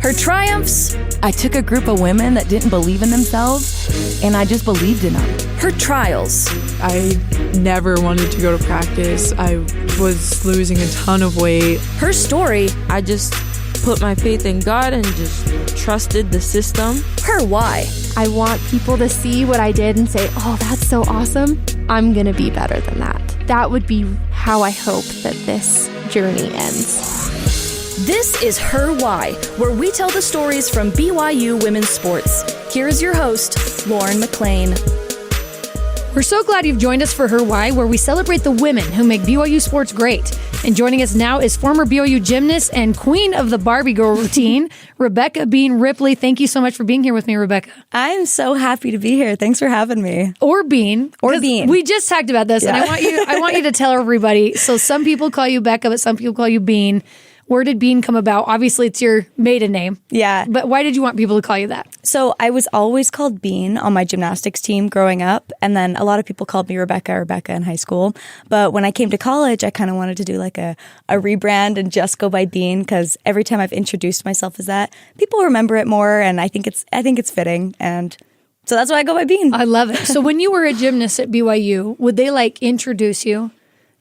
Her triumphs. I took a group of women that didn't believe in themselves, and I just believed in them. Her trials. I never wanted to go to practice. I was losing a ton of weight. Her story. I just put my faith in God and just trusted the system. Her why. I want people to see what I did and say, oh, that's so awesome. I'm going to be better than that. That would be how I hope that this journey ends. This is Her Why, where we tell the stories from BYU women's sports. Here is your host, Lauren McLean. We're so glad you've joined us for Her Why, where we celebrate the women who make BYU sports great. And joining us now is former BYU gymnast and queen of the Barbie Girl routine, Rebekah Bean Ripley. Thank you so much for being here with me, Rebekah. I'm so happy to be here. Thanks for having me. Or Bean. Or Bean. We just talked about this, and I want you to tell everybody. So some people call you Becca, but some people call you Bean. Where did Bean come about? Obviously, it's your maiden name. Yeah. But why did you want people to call you that? So I was always called Bean on my gymnastics team growing up. And then a lot of people called me Rebekah in high school. But when I came to college, I kind of wanted to do like a rebrand and just go by Bean, because every time I've introduced myself as that, people remember it more. And I think it's fitting. And so that's why I go by Bean. I love it. So when you were a gymnast at BYU, would they like introduce you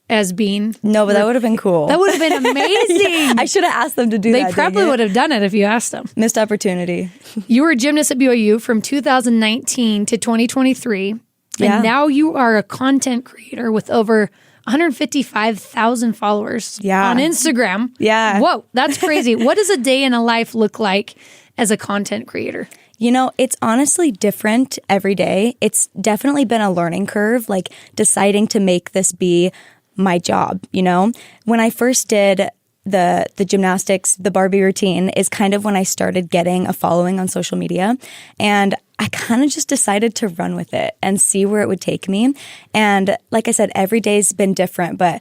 as Bean? No, but that would have been cool. That would have been amazing. I should have asked them to do that. They probably would have done it if you asked them. Missed opportunity. You were a gymnast at BYU from 2019 to 2023. Yeah. And now you are a content creator with over 155,000 followers on Instagram. Yeah. Whoa, that's crazy. What does a day in a life look like as a content creator? You know, it's honestly different every day. It's definitely been a learning curve, like deciding to make this be my job, you know? When I first did the gymnastics, the Barbie routine is kind of when I started getting a following on social media. And I kind of just decided to run with it and see where it would take me. And like I said, every day's been different, but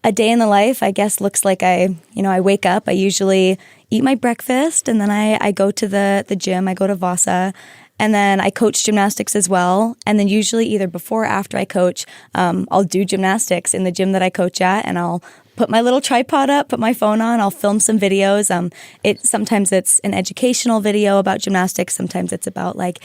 a day in the life, I guess, looks like I wake up, I usually eat my breakfast, and then I go to the gym, I go to Vasa, and then I coach gymnastics as well. And then usually either before or after I coach, I'll do gymnastics in the gym that I coach at, and I'll put my little tripod up, put my phone on, I'll film some videos. Sometimes it's an educational video about gymnastics. Sometimes it's about like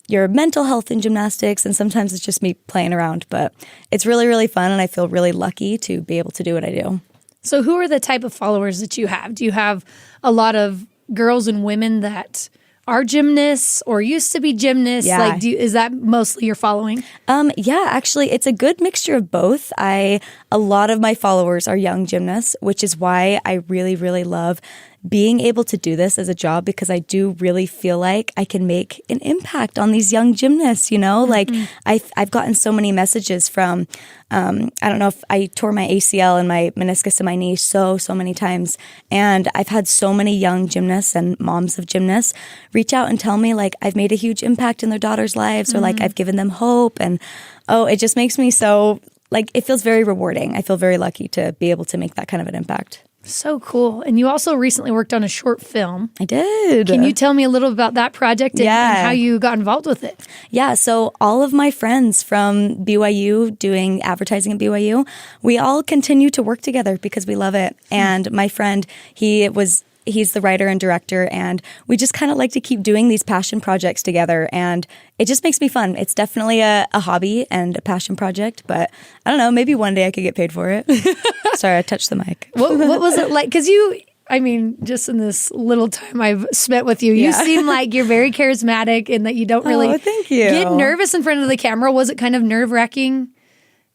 your mental health in gymnastics. And sometimes it's just me playing around. But it's really, really fun. And I feel really lucky to be able to do what I do. So who are the type of followers that you have? Do you have a lot of girls and women that are gymnasts or used to be gymnasts? Yeah. Like, is that mostly your following? Yeah, actually, it's a good mixture of both. A lot of my followers are young gymnasts, which is why I really, really love being able to do this as a job, because I do really feel like I can make an impact on these young gymnasts, you know? Like, I've gotten so many messages from, I don't know if I tore my ACL and my meniscus in my knee so many times. And I've had so many young gymnasts and moms of gymnasts reach out and tell me, like, I've made a huge impact in their daughters' lives, or like I've given them hope. And it just makes me so, like, it feels very rewarding. I feel very lucky to be able to make that kind of an impact. So cool. And you also recently worked on a short film. I did. Can you tell me a little about that project and how you got involved with it? Yeah, so all of my friends from BYU doing advertising at BYU, we all continue to work together because we love it. And my friend, he's the writer and director, and we just kind of like to keep doing these passion projects together, and it just makes me fun. It's definitely a hobby and a passion project, but I don't know, maybe one day I could get paid for it. Sorry, I touched the mic. What was it like? Because just in this little time I've spent with you, you seem like you're very charismatic and that you don't really thank you. get nervous in front of the camera. Was it kind of nerve-wracking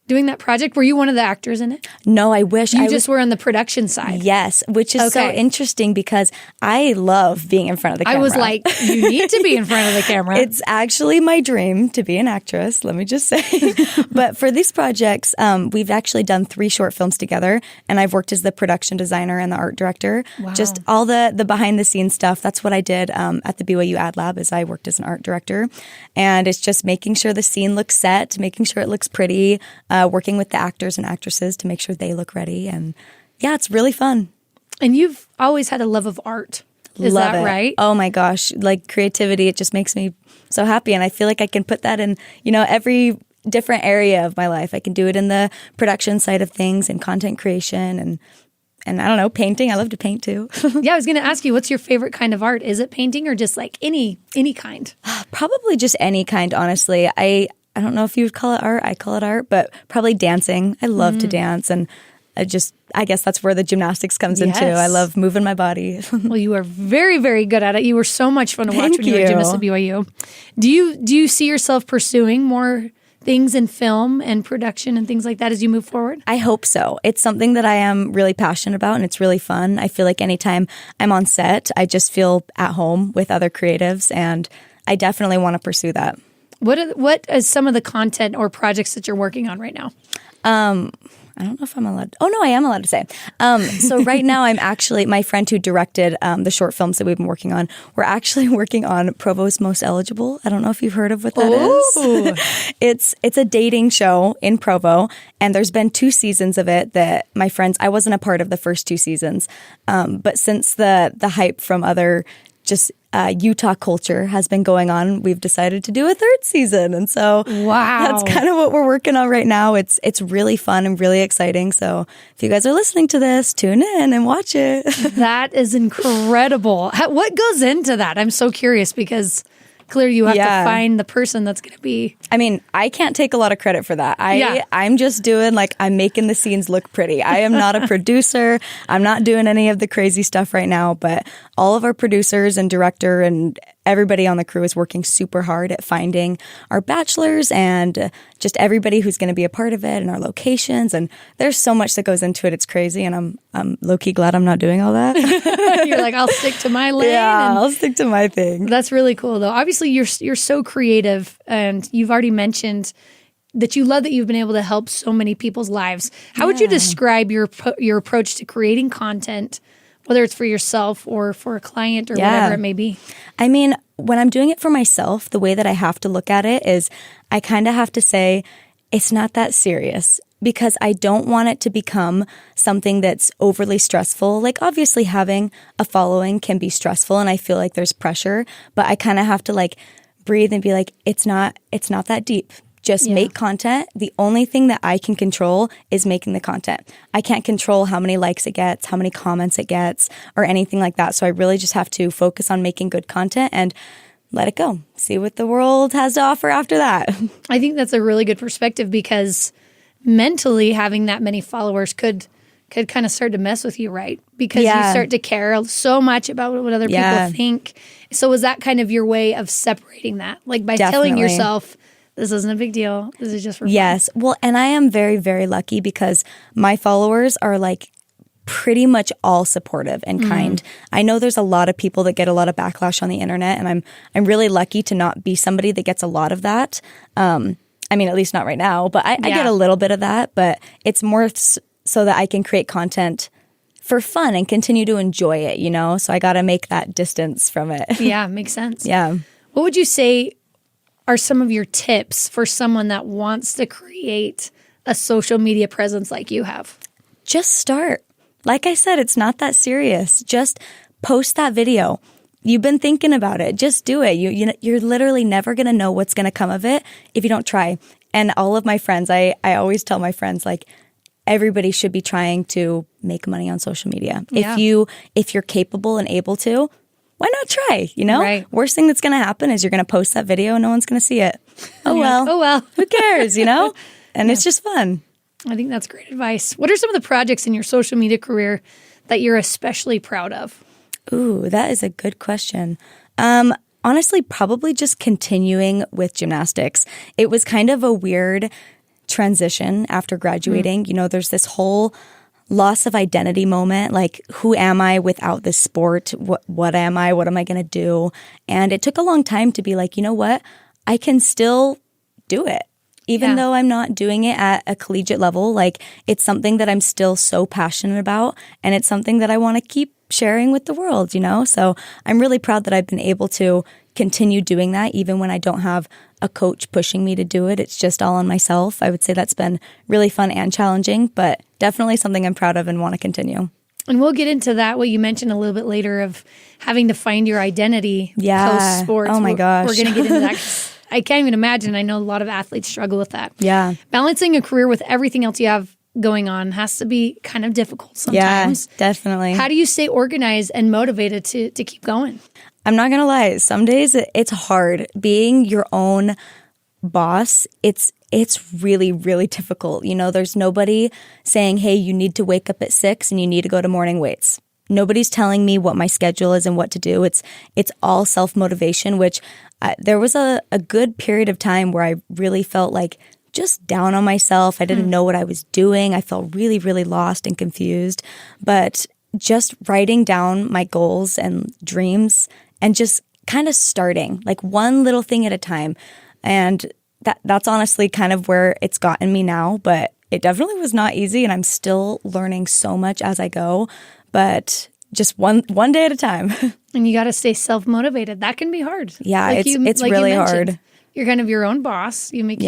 doing that project? Were you one of the actors in it? No, I wish. You just were on the production side. Yes, which is so interesting because I love being in front of the camera. I was like, you need to be in front of the camera. It's actually my dream to be an actress, let me just say. But for these projects, we've actually done 3 short films together, and I've worked as the production designer and the art director. Wow. Just all the behind the scenes stuff. That's what I did at the BYU Ad Lab, is I worked as an art director. And it's just making sure the scene looks set, making sure it looks pretty, working with the actors and actresses to make sure they look ready. And yeah, it's really fun. And you've always had a love of art. Is Love that it. right? Oh my gosh. Like creativity, it just makes me so happy. And I feel like I can put that in, every different area of my life. I can do it in the production side of things and content creation. And I don't know, painting. I love to paint too. Yeah, I was going to ask you, what's your favorite kind of art? Is it painting or just like any kind? Probably just any kind, honestly. I don't know if you would call it art. I call it art, but probably dancing. I love to dance, and I guess that's where the gymnastics comes into. I love moving my body. Well, you are very, very good at it. You were so much fun to watch when you were a gymnast at BYU. Do you see yourself pursuing more things in film and production and things like that as you move forward? I hope so. It's something that I am really passionate about, and it's really fun. I feel like anytime I'm on set, I just feel at home with other creatives, and I definitely want to pursue that. What is some of the content or projects that you're working on right now? I don't know if I'm allowed. Oh, no, I am allowed to say. So right now I'm actually, my friend who directed the short films that we've been working on, we're actually working on Provo's Most Eligible. I don't know if you've heard of what that is. It's a dating show in Provo, and there's been 2 seasons of it that my friends, I wasn't a part of the first 2 seasons, but since the hype from other just Utah culture has been going on, we've decided to do a 3rd season. And so that's kind of what we're working on right now. It's really fun and really exciting. So if you guys are listening to this, tune in and watch it. That is incredible. What goes into that? I'm so curious because clearly you have to find the person that's going to be. I mean, I can't take a lot of credit for that. I'm just doing I'm making the scenes look pretty. I am not a producer. I'm not doing any of the crazy stuff right now, but all of our producers and director and everybody on the crew is working super hard at finding our bachelors and just everybody who's going to be a part of it and our locations. And there's so much that goes into it. It's crazy. And I'm low-key glad I'm not doing all that. You're like, I'll stick to my lane. Yeah, I'll stick to my thing. That's really cool, though. Obviously, you're so creative, and you've already mentioned that you love that you've been able to help so many people's lives. How would you describe your approach to creating content, whether it's for yourself or for a client or whatever it may be? I mean, when I'm doing it for myself, the way that I have to look at it is I kind of have to say, it's not that serious, because I don't want it to become something that's overly stressful. Like, obviously having a following can be stressful, and I feel like there's pressure, but I kind of have to breathe and be like, it's not that deep. Just make content. The only thing that I can control is making the content. I can't control how many likes it gets, how many comments it gets, or anything like that. So I really just have to focus on making good content and let it go. See what the world has to offer after that. I think that's a really good perspective, because mentally having that many followers could kind of start to mess with you, right? Because you start to care so much about what other people think. So was that kind of your way of separating that? Like by telling yourself, this isn't a big deal. This is just for fun. Yes. Well, and I am very, very lucky because my followers are pretty much all supportive and kind. I know there's a lot of people that get a lot of backlash on the internet, and I'm really lucky to not be somebody that gets a lot of that. I mean, at least not right now, but I get a little bit of that, but it's more so that I can create content for fun and continue to enjoy it, So I got to make that distance from it. Yeah, makes sense. Yeah. What would you say are some of your tips for someone that wants to create a social media presence like you have? Just start. Like I said, it's not that serious. Just post that video. You've been thinking about it. Just do it. You're literally never going to know what's going to come of it if you don't try. And all of my friends, I always tell my friends, everybody should be trying to make money on social media. Yeah. If you're capable and able to, why not try? Right. Worst thing that's going to happen is you're going to post that video and no one's going to see it. Oh well. Who cares? And it's just fun. I think that's great advice. What are some of the projects in your social media career that you're especially proud of? Ooh, that is a good question. Honestly, probably just continuing with gymnastics. It was kind of a weird transition after graduating. There's this whole loss of identity moment. Who am I without this sport? What am I? What am I going to do? And it took a long time to be like, you know what? I can still do it. Even though I'm not doing it at a collegiate level, it's something that I'm still so passionate about, and it's something that I want to keep sharing with the world, So I'm really proud that I've been able to continue doing that even when I don't have a coach pushing me to do it. It's just all on myself. I would say that's been really fun and challenging, but definitely something I'm proud of and want to continue. And we'll get into that, what you mentioned a little bit later of having to find your identity post-sports. Oh my gosh. We're going to get into that. I can't even imagine. I know a lot of athletes struggle with that. Yeah. Balancing a career with everything else you have going on has to be kind of difficult sometimes. Yeah, definitely. How do you stay organized and motivated to keep going? I'm not going to lie. Some days it's hard. Being your own boss, it's really, really difficult. You know, there's nobody saying, hey, you need to wake up at 6 and you need to go to morning weights. Nobody's telling me what my schedule is and what to do. It's all self-motivation, which there was a good period of time where I really felt like just down on myself. I didn't know what I was doing. I felt really, really lost and confused. But just writing down my goals and dreams and just kind of starting like one little thing at a time. And that's honestly kind of where it's gotten me now. But it definitely was not easy, and I'm still learning so much as I go. But just one day at a time. And you got to stay self-motivated. That can be hard. Yeah, it's really hard. You're kind of your own boss. You make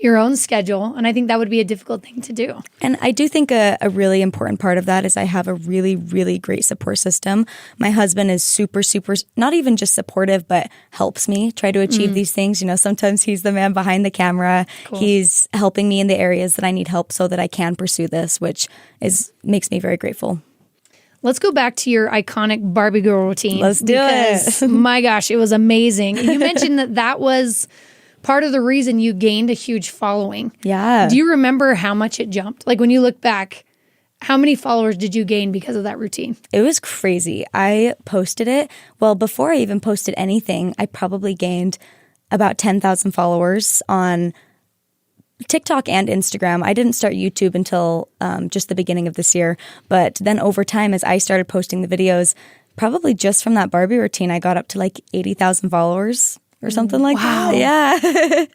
your own schedule. And I think that would be a difficult thing to do. And I do think a really important part of that is I have a really, really great support system. My husband is super, super, not even just supportive, but helps me try to achieve these things. You know, sometimes he's the man behind the camera. Cool. He's helping me in the areas that I need help so that I can pursue this, which makes me very grateful. Let's go back to your iconic Barbie Girl routine. Let's do it. My gosh, it was amazing. You mentioned that was part of the reason you gained a huge following. Yeah. Do you remember how much it jumped? Like when you look back, how many followers did you gain because of that routine? It was crazy. I posted it. Well, before I even posted anything, I probably gained about 10,000 followers on TikTok and Instagram. I didn't start YouTube until just the beginning of this year. But then over time, as I started posting the videos, probably just from that Barbie routine, I got up to like 80,000 followers or something like that. Yeah.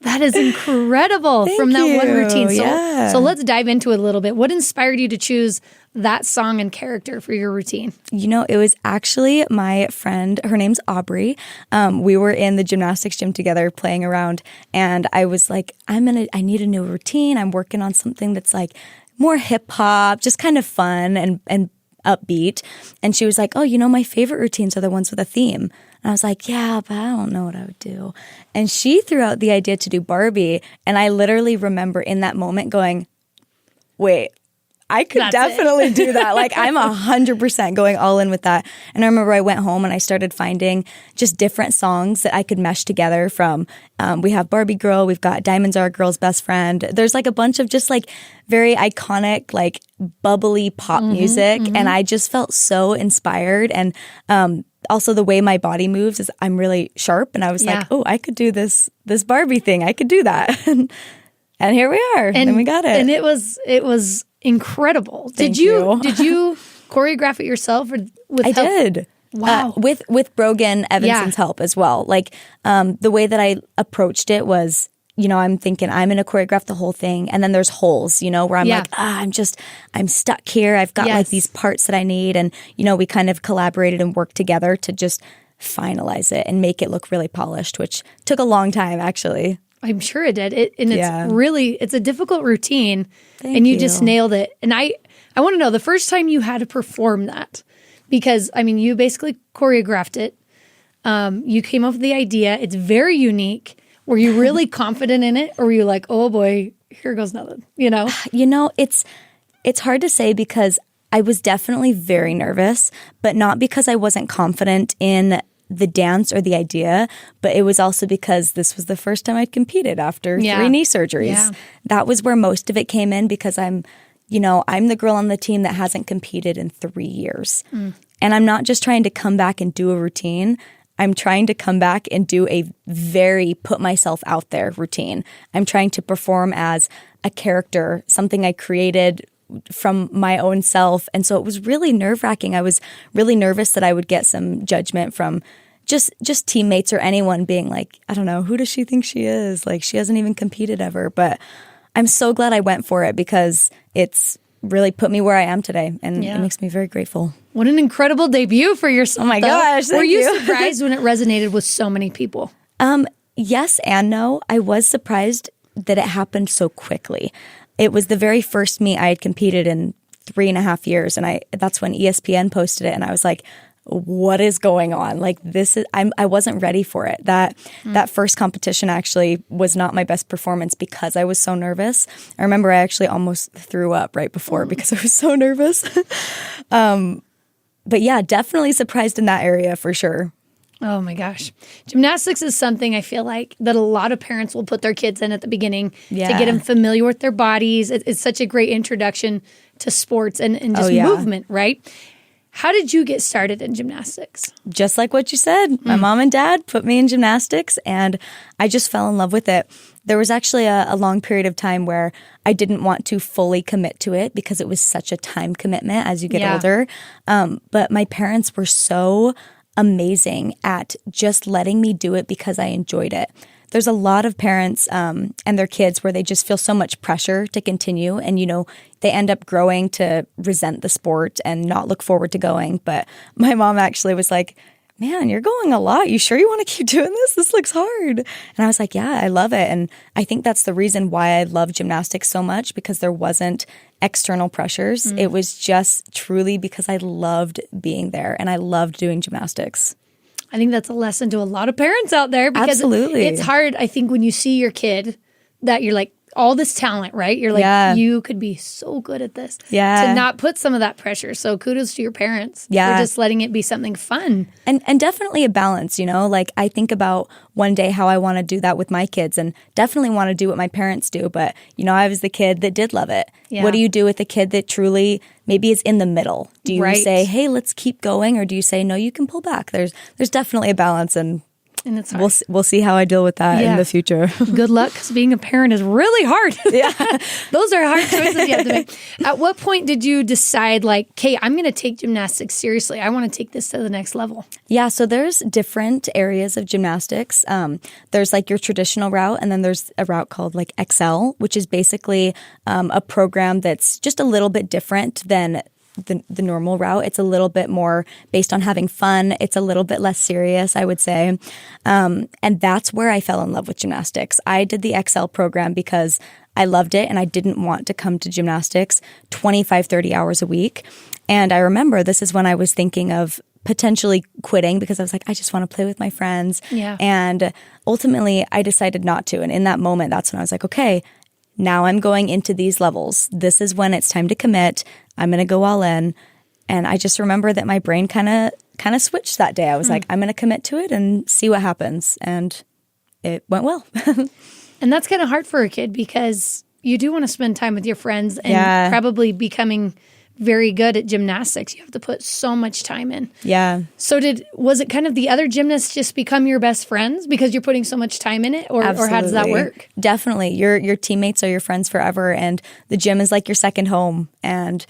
That is incredible. From that one routine. So let's dive into it a little bit. What inspired you to choose that song and character for your routine? You know, it was actually my friend. Her name's Aubrey. We were in the gymnastics gym together playing around, and I was like, I need a new routine. I'm working on something that's like more hip hop, just kind of fun and upbeat. And she was like, oh, you know, my favorite routines are the ones with a theme. And I was like, yeah, but I don't know what I would do. And she threw out the idea to do Barbie. And I literally remember in that moment going, wait, I could definitely do that. Like, I'm 100% going all in with that. And I remember I went home and I started finding just different songs that I could mesh together from, we have Barbie Girl, we've got Diamonds Are a Girl's Best Friend. There's like a bunch of just like very iconic, like bubbly pop music. And I just felt so inspired. And also the way my body moves is I'm really sharp. And I was like, oh, I could do this Barbie thing. I could do that. And here we are. And we got it. And it was incredible. Did you choreograph it yourself or with help? I did. Wow. With Brogan Evanson's help as well. Like the way that I approached it was, you know, I'm thinking I'm going to choreograph the whole thing. And then there's holes, you know, where I'm like, I'm stuck here. I've got like these parts that I need. And, you know, we kind of collaborated and worked together to just finalize it and make it look really polished, which took a long time actually. I'm sure it did. It's a difficult routine. And you just nailed it. And I want to know the first time you had to perform that, because I mean, you basically choreographed it. You came up with the idea. It's very unique. Were you really confident in it, or were you like, oh boy, here goes nothing, you know? You know, it's hard to say because I was definitely very nervous, but not because I wasn't confident in the dance or the idea, but it was also because this was the first time I'd competed after 3 knee surgeries. Yeah. That was where most of it came in, because I'm the girl on the team that hasn't competed in 3 years. And I'm not just trying to come back and do a routine. I'm trying to come back and do a very put myself out there routine. I'm trying to perform as a character, something I created from my own self. And so it was really nerve-wracking. I was really nervous that I would get some judgment from just teammates or anyone being like, I don't know, who does she think she is? Like, she hasn't even competed ever. But I'm so glad I went for it, because it's really put me where I am today. And it makes me very grateful. What an incredible debut for yourself. Oh my gosh. Were you surprised when it resonated with so many people? Yes and no. I was surprised that it happened so quickly. It was the very first meet I had competed in 3.5 years. And that's when ESPN posted it. And I was like, what is going on? Like I wasn't ready for it. That first competition actually was not my best performance because I was so nervous. I remember I actually almost threw up right before because I was so nervous. But yeah, definitely surprised in that area for sure. Oh my gosh. Gymnastics is something I feel like that a lot of parents will put their kids in at the beginning to get them familiar with their bodies. It's such a great introduction to sports and just movement, right? How did you get started in gymnastics? Just like what you said, my mom and dad put me in gymnastics and I just fell in love with it. There was actually a long period of time where I didn't want to fully commit to it because it was such a time commitment as you get older. But my parents were so amazing at just letting me do it because I enjoyed it. There's a lot of parents and their kids where they just feel so much pressure to continue and, they end up growing to resent the sport and not look forward to going. But my mom actually was like, man, you're going a lot. You sure you want to keep doing this? This looks hard. And I was like, yeah, I love it. And I think that's the reason why I love gymnastics so much because there wasn't external pressures. It was just truly because I loved being there and I loved doing gymnastics. I think that's a lesson to a lot of parents out there because it's hard, I think, when you see your kid that you're like, all this talent, right? You're like, you could be so good at this. Yeah. To not put some of that pressure. So kudos to your parents. Yeah. For just letting it be something fun. And definitely a balance, Like I think about one day how I want to do that with my kids and definitely want to do what my parents do. But, I was the kid that did love it. Yeah. What do you do with a kid that truly maybe is in the middle? Do you say, hey, let's keep going? Or do you say, no, you can pull back? There's definitely a balance and it's hard. We'll see how I deal with that in the future. Good luck, because being a parent is really hard. Yeah. Those are hard choices you have to make. At what point did you decide, like, okay, I'm going to take gymnastics seriously. I want to take this to the next level. Yeah, so there's different areas of gymnastics. There's like your traditional route, and then there's a route called like Excel, which is basically a program that's just a little bit different than the normal route. It's a little bit more based on having fun. It's a little bit less serious, I would say. And that's where I fell in love with gymnastics. I did the Excel program because I loved it and I didn't want to come to gymnastics 25, 30 hours a week. And I remember this is when I was thinking of potentially quitting because I was like, I just want to play with my friends. Yeah. And ultimately I decided not to. And in that moment, that's when I was like, okay, now I'm going into these levels. This is when it's time to commit. I'm going to go all in. And I just remember that my brain kind of switched that day. I was like, I'm going to commit to it and see what happens. And it went well. And that's kind of hard for a kid because you do want to spend time with your friends and probably becoming very good at gymnastics. You have to put so much time in. Yeah. So was it kind of the other gymnasts just become your best friends because you're putting so much time in it? Or how does that work? Definitely. Your teammates are your friends forever and the gym is like your second home. And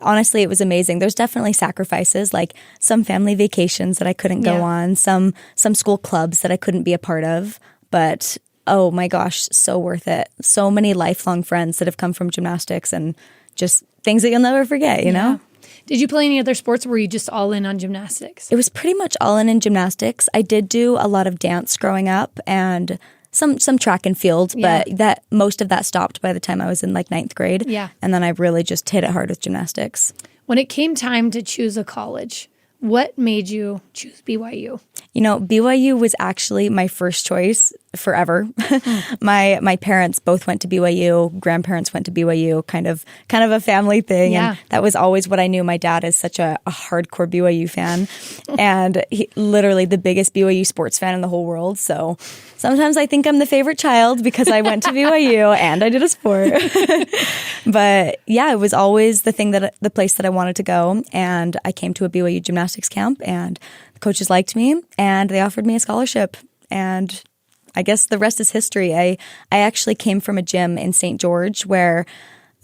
honestly, it was amazing. There's definitely sacrifices, like some family vacations that I couldn't go on, some school clubs that I couldn't be a part of. But oh my gosh, so worth it. So many lifelong friends that have come from gymnastics and just things that you'll never forget, you know? Did you play any other sports or were you just all in on gymnastics? It was pretty much all in gymnastics. I did do a lot of dance growing up and some track and field, but most of that stopped by the time I was in like 9th grade. Yeah. And then I really just hit it hard with gymnastics. When it came time to choose a college, what made you choose BYU? BYU was actually my first choice forever. My parents both went to BYU. Grandparents went to BYU. Kind of a family thing. Yeah. And that was always what I knew. My dad is such a hardcore BYU fan, and literally the biggest BYU sports fan in the whole world. So sometimes I think I'm the favorite child because I went to BYU and I did a sport. But yeah, it was always the place that I wanted to go. And I came to a BYU gymnastics camp and the coaches liked me and they offered me a scholarship. And I guess the rest is history. I actually came from a gym in St. George where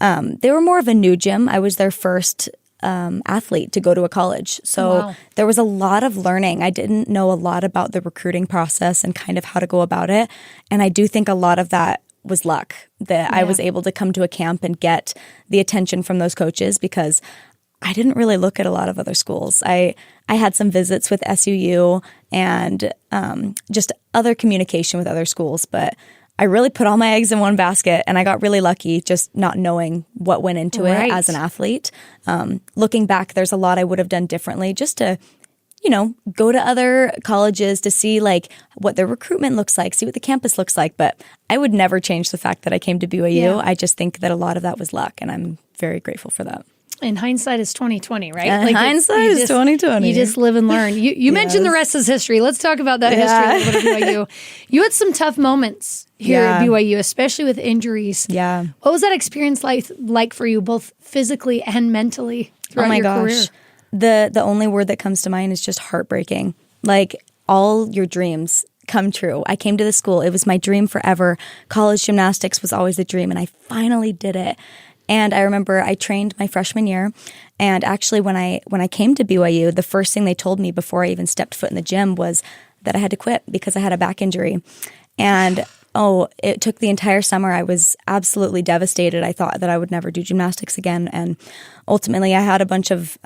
they were more of a new gym. I was their first athlete to go to a college. So there was a lot of learning. I didn't know a lot about the recruiting process and kind of how to go about it. And I do think a lot of that was luck that I was able to come to a camp and get the attention from those coaches because I didn't really look at a lot of other schools. I had some visits with SUU and just other communication with other schools, but I really put all my eggs in one basket and I got really lucky just not knowing what went into it as an athlete. Looking back, there's a lot I would have done differently just to go to other colleges to see like what their recruitment looks like, see what the campus looks like. But I would never change the fact that I came to BYU. Yeah. I just think that a lot of that was luck, and I'm very grateful for that. And hindsight is 2020, right? Hindsight is 2020. You just live and learn. You mentioned the rest is history. Let's talk about that history a little bit of BYU. You had some tough moments here at BYU, especially with injuries. Yeah. What was that experience like for you, both physically and mentally throughout your career? The only word that comes to mind is just heartbreaking. Like, all your dreams come true. I came to the school. It was my dream forever. College gymnastics was always a dream, and I finally did it. And I remember I trained my freshman year, and actually when I came to BYU, the first thing they told me before I even stepped foot in the gym was that I had to quit because I had a back injury. And it took the entire summer. I was absolutely devastated. I thought that I would never do gymnastics again. And ultimately I had a bunch of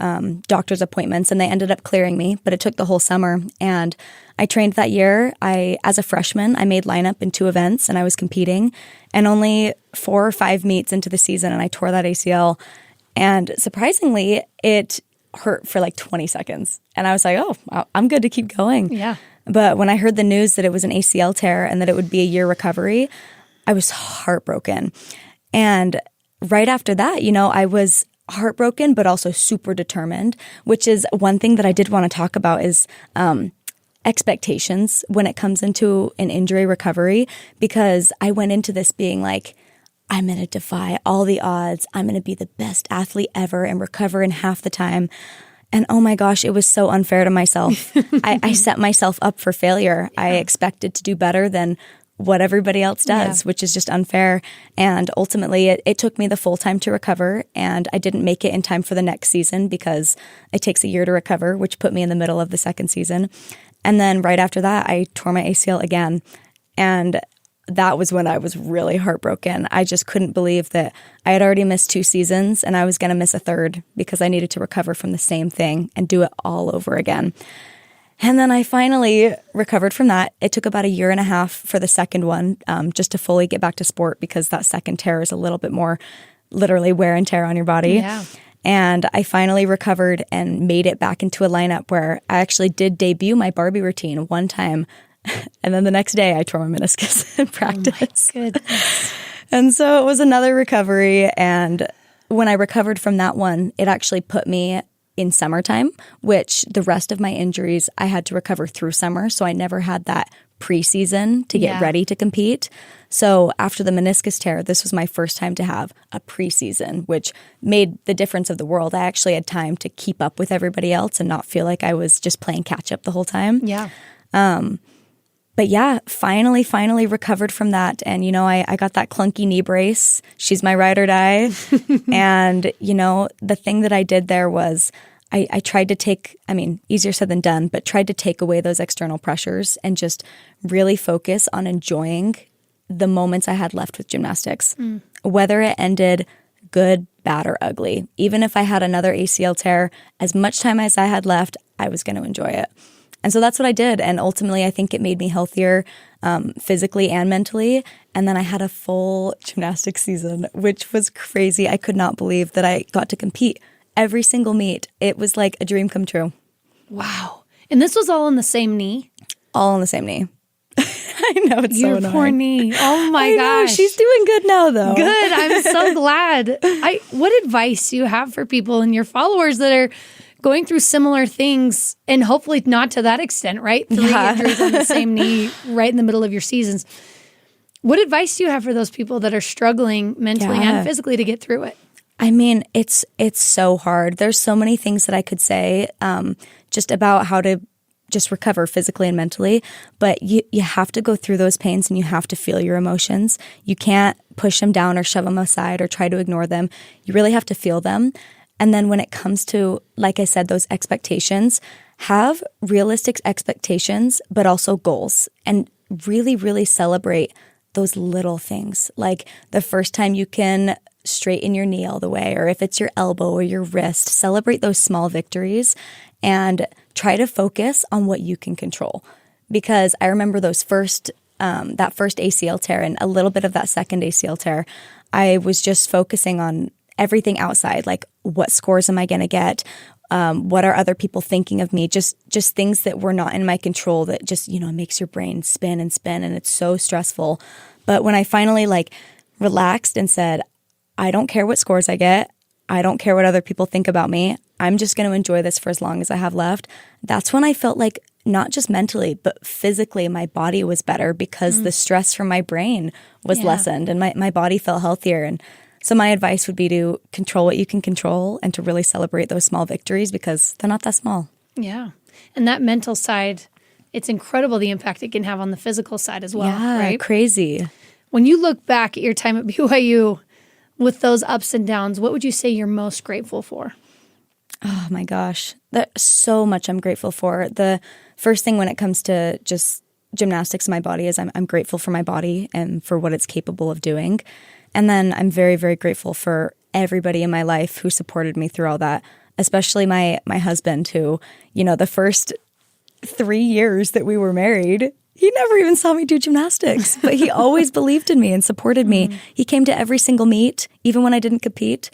doctor's appointments, and they ended up clearing me, but it took the whole summer. And I trained that year. As a freshman, I made lineup in 2 events, and I was competing, and only 4 or 5 meets into the season, and I tore that ACL. And surprisingly, it hurt for like 20 seconds. And I was like, I'm good to keep going. Yeah. But when I heard the news that it was an ACL tear and that it would be a year recovery, I was heartbroken. And right after that, I was heartbroken, but also super determined, which is one thing that I did want to talk about is expectations when it comes into an injury recovery, because I went into this being like, I'm going to defy all the odds. I'm going to be the best athlete ever and recover in half the time. And oh my gosh, it was so unfair to myself. I set myself up for failure. I expected to do better than what everybody else does, which is just unfair. And ultimately, it took me the full time to recover, and I didn't make it in time for the next season because it takes a year to recover, which put me in the middle of the second season. And then right after that, I tore my ACL again. And that was when I was really heartbroken. I just couldn't believe that I had already missed 2 seasons and I was going to miss a third because I needed to recover from the same thing and do it all over again. And then I finally recovered from that. It took about 1.5 years for the second one, just to fully get back to sport, because that second tear is a little bit more literally wear and tear on your body. Yeah. And I finally recovered and made it back into a lineup where I actually did debut my Barbie routine one time. And then the next day I tore my meniscus in practice. Oh my goodness. And so it was another recovery. And when I recovered from that one, it actually put me in summertime, which the rest of my injuries I had to recover through summer. So I never had that preseason to get ready to compete. So after the meniscus tear, this was my first time to have a preseason, which made the difference of the world. I actually had time to keep up with everybody else and not feel like I was just playing catch up the whole time. Yeah. But yeah, finally recovered from that. And, I got that clunky knee brace. She's my ride or die. And, the thing that I did there was I tried to take, easier said than done, but tried to take away those external pressures and just really focus on enjoying the moments I had left with gymnastics, whether it ended good, bad, or ugly. Even if I had another ACL tear, as much time as I had left, I was going to enjoy it. And so that's what I did. And ultimately, I think it made me healthier physically and mentally. And then I had a full gymnastics season, which was crazy. I could not believe that I got to compete every single meet. It was like a dream come true. Wow. And this was all on the same knee? All on the same knee. I know, it's so annoying. Your poor knee. Oh my gosh. She's doing good now, though. Good. I'm so glad. What advice do you have for people and your followers that are going through similar things, and hopefully not to that extent, right? 3 injuries on the same knee right in the middle of your seasons. What advice do you have for those people that are struggling mentally and physically to get through it? It's so hard. There's so many things that I could say just about how to just recover physically and mentally, but you have to go through those pains and you have to feel your emotions. You can't push them down or shove them aside or try to ignore them. You really have to feel them. And then when it comes to, like I said, those expectations, have realistic expectations, but also goals, and really, really celebrate those little things. Like the first time you can straighten your knee all the way, or if it's your elbow or your wrist, celebrate those small victories and try to focus on what you can control. Because I remember that first ACL tear and a little bit of that second ACL tear, I was just focusing on everything outside, like what scores am I going to get? What are other people thinking of me? Just things that were not in my control that just, makes your brain spin and spin, and it's so stressful. But when I finally relaxed and said, I don't care what scores I get. I don't care what other people think about me. I'm just going to enjoy this for as long as I have left. That's when I felt like not just mentally, but physically my body was better because the stress from my brain was lessened and my body felt healthier. And so my advice would be to control what you can control and to really celebrate those small victories because they're not that small. Yeah. And that mental side, it's incredible the impact it can have on the physical side as well. Yeah, right? Crazy. When you look back at your time at BYU with those ups and downs, what would you say you're most grateful for? Oh my gosh. There's so much I'm grateful for. The first thing when it comes to just gymnastics in my body is I'm grateful for my body and for what it's capable of doing. And then I'm very, very grateful for everybody in my life who supported me through all that, especially my husband who, the first 3 years that we were married, he never even saw me do gymnastics, but he always believed in me and supported me. He came to every single meet, even when I didn't compete.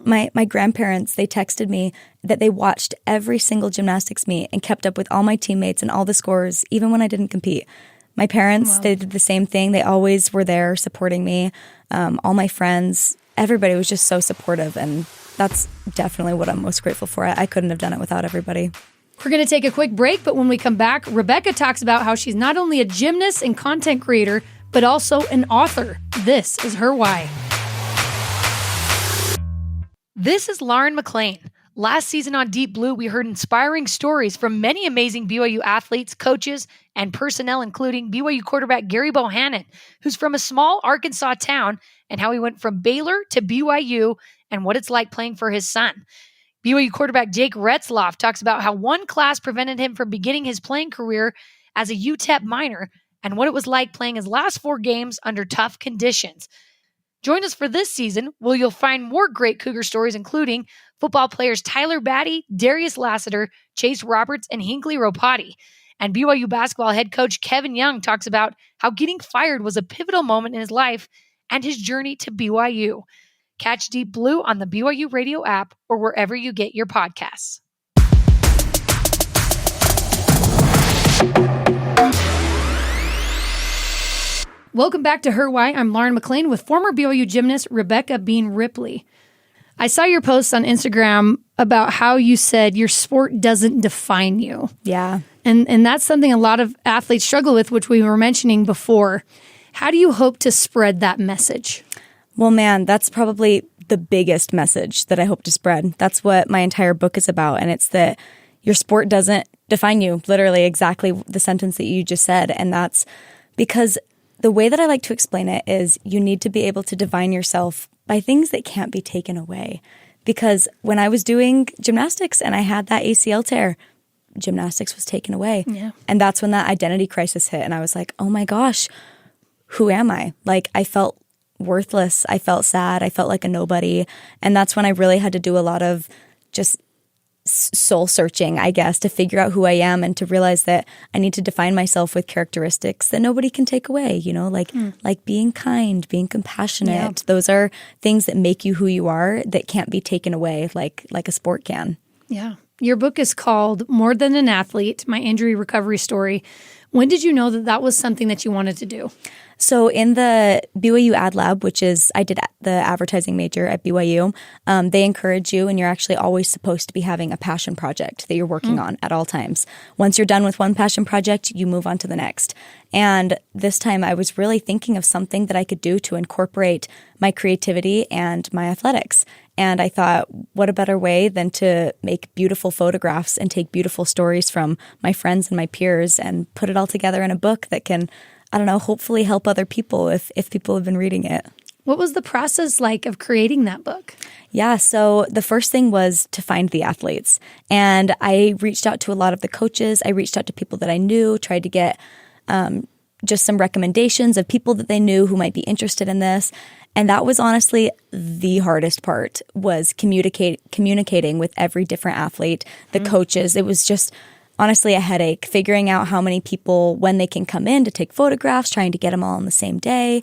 My grandparents, they texted me that they watched every single gymnastics meet and kept up with all my teammates and all the scores, even when I didn't compete. My parents, They did the same thing. They always were there supporting me. All my friends, everybody was just so supportive, and that's definitely what I'm most grateful for. I couldn't have done it without everybody. We're going to take a quick break, but when we come back, Rebekah talks about how she's not only a gymnast and content creator, but also an author. This is her why. This is Lauren McLean. Last season on Deep Blue, we heard inspiring stories from many amazing BYU athletes, coaches, and personnel, including BYU quarterback Gary Bohannon, who's from a small Arkansas town, and how he went from Baylor to BYU and what it's like playing for his son. BYU quarterback Jake Retzloff talks about how one class prevented him from beginning his playing career as a UTEP minor and what it was like playing his last 4 games under tough conditions. Join us for this season, where you'll find more great Cougar stories, including football players Tyler Batty, Darius Lassiter, Chase Roberts, and Hinckley Ropati. And BYU basketball head coach Kevin Young talks about how getting fired was a pivotal moment in his life and his journey to BYU. Catch Deep Blue on the BYU radio app or wherever you get your podcasts. Welcome back to Her Why. I'm Lauren McLean with former BYU gymnast Rebekah Bean Ripley. I saw your post on Instagram about how you said your sport doesn't define you. Yeah. And that's something a lot of athletes struggle with, which we were mentioning before. How do you hope to spread that message? Well, man, that's probably the biggest message that I hope to spread. That's what my entire book is about. And it's that your sport doesn't define you, literally exactly the sentence that you just said. And that's because the way that I like to explain it is you need to be able to define yourself by things that can't be taken away. Because when I was doing gymnastics and I had that ACL tear, gymnastics was taken away. Yeah. And that's when that identity crisis hit. And I was like, oh my gosh, who am I? Like, I felt worthless. I felt sad. I felt like a nobody. And that's when I really had to do a lot of just soul searching, I guess, to figure out who I am and to realize that I need to define myself with characteristics that nobody can take away, like being kind, being compassionate. Yeah. Those are things that make you who you are that can't be taken away like a sport can. Yeah. Your book is called More Than an Athlete, My Injury Recovery Story. When did you know that that was something that you wanted to do? So in the BYU Ad Lab, which is, I did the advertising major at BYU, they encourage you, and you're actually always supposed to be having a passion project that you're working on at all times. Once you're done with one passion project, you move on to the next. And this time I was really thinking of something that I could do to incorporate my creativity and my athletics. And I thought, what a better way than to make beautiful photographs and take beautiful stories from my friends and my peers and put it all together in a book that can, I don't know, hopefully help other people if people have been reading it. What was the process like of creating that book? Yeah, so the first thing was to find the athletes. And I reached out to a lot of the coaches. I reached out to people that I knew, tried to get just some recommendations of people that they knew who might be interested in this. And that was honestly the hardest part, was communicating with every different athlete, the coaches. It was just honestly a headache figuring out how many people, when they can come in to take photographs, trying to get them all on the same day.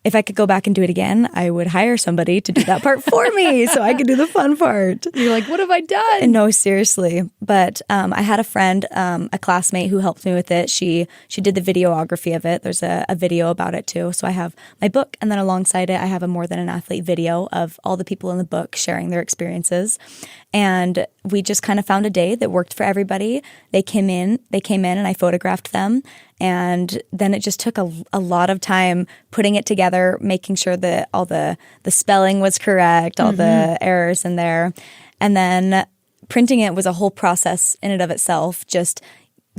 If I could go back and do it again, I would hire somebody to do that part for me so I could do the fun part. You're like, what have I done? No, seriously. But I had a friend, a classmate who helped me with it. She did the videography of it. There's a video about it too. So I have my book, and then alongside it, I have a More Than an Athlete video of all the people in the book sharing their experiences. And we just kind of found a day that worked for everybody. They came in and I photographed them. And then it just took a lot of time putting it together, making sure that all the spelling was correct, all the errors in there. And then printing it was a whole process in and of itself, just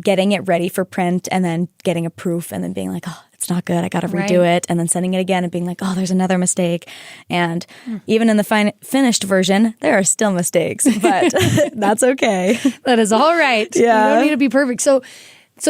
getting it ready for print and then getting a proof and then being like, oh, it's not good, I got to redo it. And then sending it again and being like, oh, there's another mistake. And even in the finished version, there are still mistakes, but that's okay. That is all right. Yeah. You don't need to be perfect. So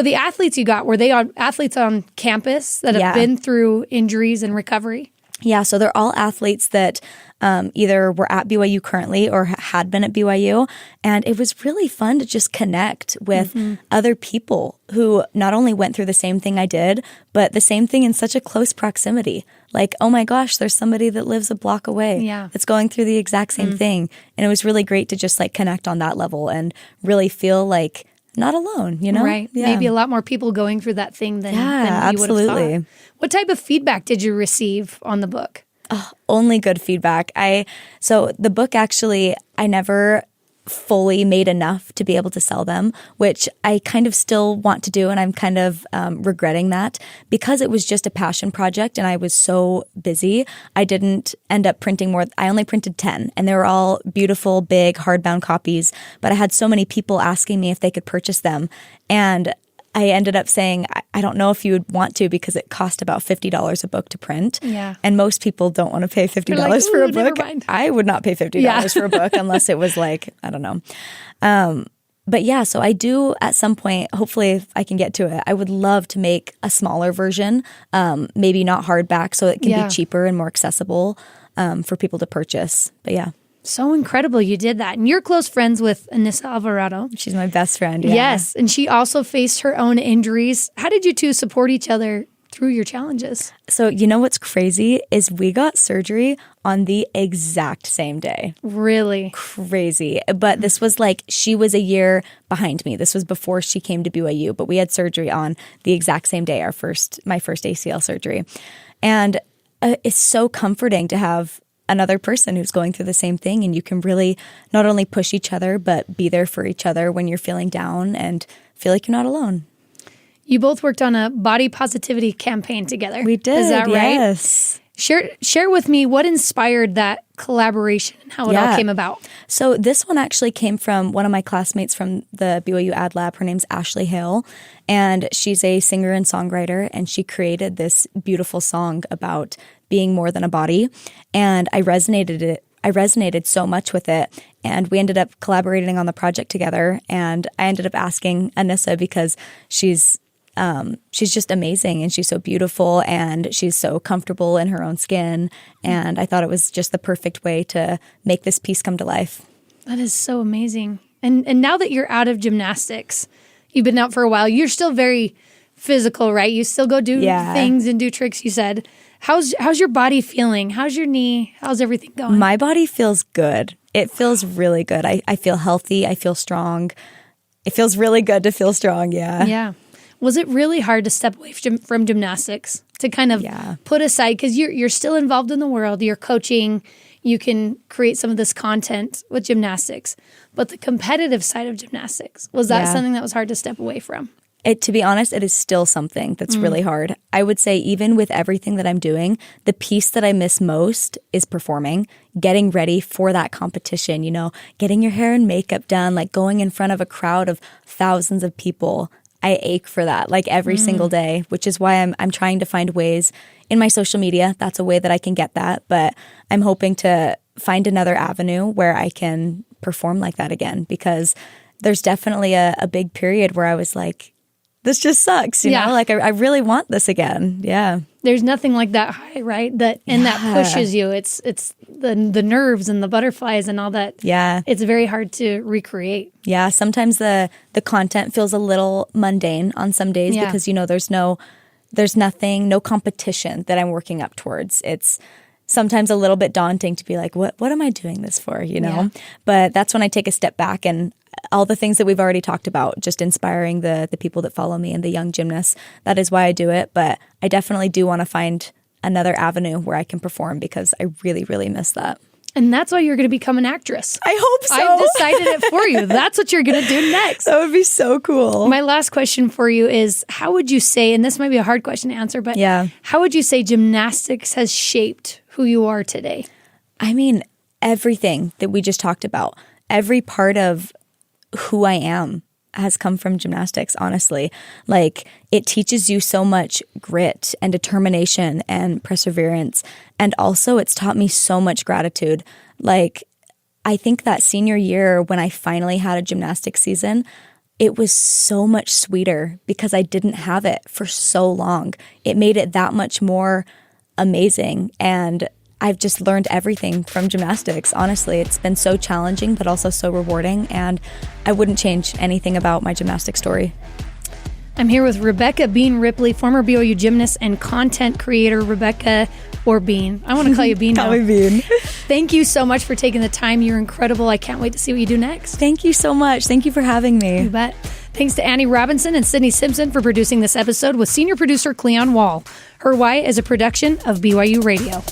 the athletes you got, were they athletes on campus that have been through injuries and recovery? Yeah, so they're all athletes that either were at BYU currently or had been at BYU. And it was really fun to just connect with other people who not only went through the same thing I did, but the same thing in such a close proximity. Like, oh my gosh, there's somebody that lives a block away that's going through the exact same thing. And it was really great to just like connect on that level and really feel like not alone, you know? Right. Yeah. Maybe a lot more people going through that thing than you absolutely. would have thought. What type of feedback did you receive on the book? Only good feedback. So the book actually, I never fully made enough to be able to sell them, which I kind of still want to do. And I'm kind of regretting that because it was just a passion project and I was so busy. I didn't end up printing more. I only printed 10 and they were all beautiful, big, hardbound copies. But I had so many people asking me if they could purchase them. And I ended up saying, I don't know if you would want to because it cost about $50 a book to print. Yeah. And most people don't want to pay $50 for a book. Never mind. I would not pay $50 for a book unless it was like, I don't know. But yeah, so I do at some point, hopefully if I can get to it, I would love to make a smaller version, maybe not hardback so it can be cheaper and more accessible for people to purchase. But yeah. So incredible you did that. And you're close friends with Anissa Alvarado. She's my best friend. Yeah. Yes. And she also faced her own injuries. How did you two support each other through your challenges? So you know what's crazy is we got surgery on the exact same day. Really? Crazy. But this was like, she was a year behind me. This was before she came to BYU, but we had surgery on the exact same day, my first ACL surgery. And it's so comforting to have another person who's going through the same thing, and you can really not only push each other but be there for each other when you're feeling down and feel like you're not alone. You both worked on a body positivity campaign together. We did. Is that right? Yes. Share with me what inspired that collaboration and how it all came about. So this one actually came from one of my classmates from the BYU Ad Lab. Her name's Ashley Hale, and she's a singer and songwriter, and she created this beautiful song about being more than a body, and I resonated so much with it, and we ended up collaborating on the project together. And I ended up asking Anissa because she's just amazing, and she's so beautiful, and she's so comfortable in her own skin, and I thought it was just the perfect way to make this piece come to life. That is so amazing. And now that you're out of gymnastics, you've been out for a while, you're still very physical, right? You still go do things and do tricks, you said. How's your body feeling? How's your knee? How's everything going? My body feels good. It feels really good. I feel healthy. I feel strong. It feels really good to feel strong, yeah. Yeah. Was it really hard to step away from gymnastics, to kind of put aside, because you're still involved in the world, you're coaching, you can create some of this content with gymnastics, but the competitive side of gymnastics, was that something that was hard to step away from? To be honest, it is still something that's really hard. I would say even with everything that I'm doing, the piece that I miss most is performing, getting ready for that competition, getting your hair and makeup done, like going in front of a crowd of thousands of people. I ache for that like every single day, which is why I'm trying to find ways in my social media. That's a way that I can get that, but I'm hoping to find another avenue where I can perform like that again, because there's definitely a big period where I was like, this just sucks. You know, like I really want this again. Yeah. There's nothing like that high, right? That pushes you. It's the nerves and the butterflies and all that. Yeah. It's very hard to recreate. Yeah. Sometimes the content feels a little mundane on some days because, you know, there's no competition that I'm working up towards. It's sometimes a little bit daunting to be like, what am I doing this for? You know? Yeah. But that's when I take a step back, and all the things that we've already talked about, just inspiring the people that follow me and the young gymnasts. That is why I do it. But I definitely do want to find another avenue where I can perform, because I really, really miss that. And that's why you're going to become an actress. I hope so. I've decided it for you. That's what you're going to do next. That would be so cool. My last question for you is, how would you say, and this might be a hard question to answer, but how would you say gymnastics has shaped who you are today? I mean, everything that we just talked about, every part of who I am has come from gymnastics, honestly. Like, it teaches you so much grit and determination and perseverance. And also it's taught me so much gratitude. Like, I think that senior year when I finally had a gymnastics season, it was so much sweeter because I didn't have it for so long. It made it that much more amazing. And I've just learned everything from gymnastics. Honestly, it's been so challenging, but also so rewarding. And I wouldn't change anything about my gymnastics story. I'm here with Rebekah Bean Ripley, former BYU gymnast and content creator. Rebekah, or Bean. I want to call you Bean now. Call me Bean. Thank you so much for taking the time. You're incredible. I can't wait to see what you do next. Thank you so much. Thank you for having me. You bet. Thanks to Annie Robinson and Sydney Simpson for producing this episode, with senior producer Cleon Wall. Her Why is a production of BYU Radio.